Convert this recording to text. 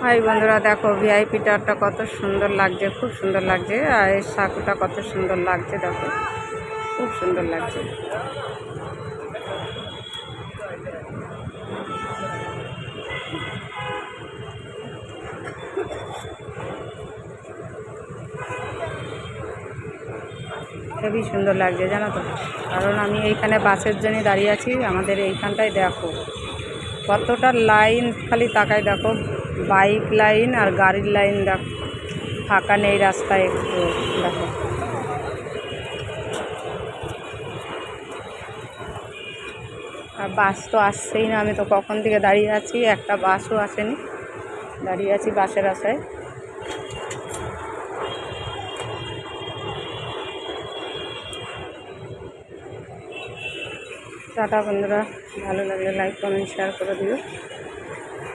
High বন্ধুরা, দেখো VIP টাওয়ারটা কত সুন্দর লাগছে, খুব সুন্দর লাগছে। আর এই সাঁকোটা কত সুন্দর লাগছে, দেখো খুব সুন্দর লাগছে। খুবই সুন্দর লাগছে জানো তো, কারণ আমি এইখানে বাসের জন্য দাঁড়িয়ে আছি। আমাদের এইখানটায় দেখো কতটা লাইন, খালি তাকায় দেখো, বাইক লাইন আর গাড়ির লাইন দেখো, ফাঁকা নেই রাস্তায় একটু। দেখো আর বাস তো আসছেই না, আমি তো কখন থেকে দাঁড়িয়ে আছি, একটা বাসও আসেনি, দাঁড়িয়ে আছি বাসের আশায়। টাটা বন্ধুরা, ভালো লাগলে লাইক কমেন্ট শেয়ার করে দিও।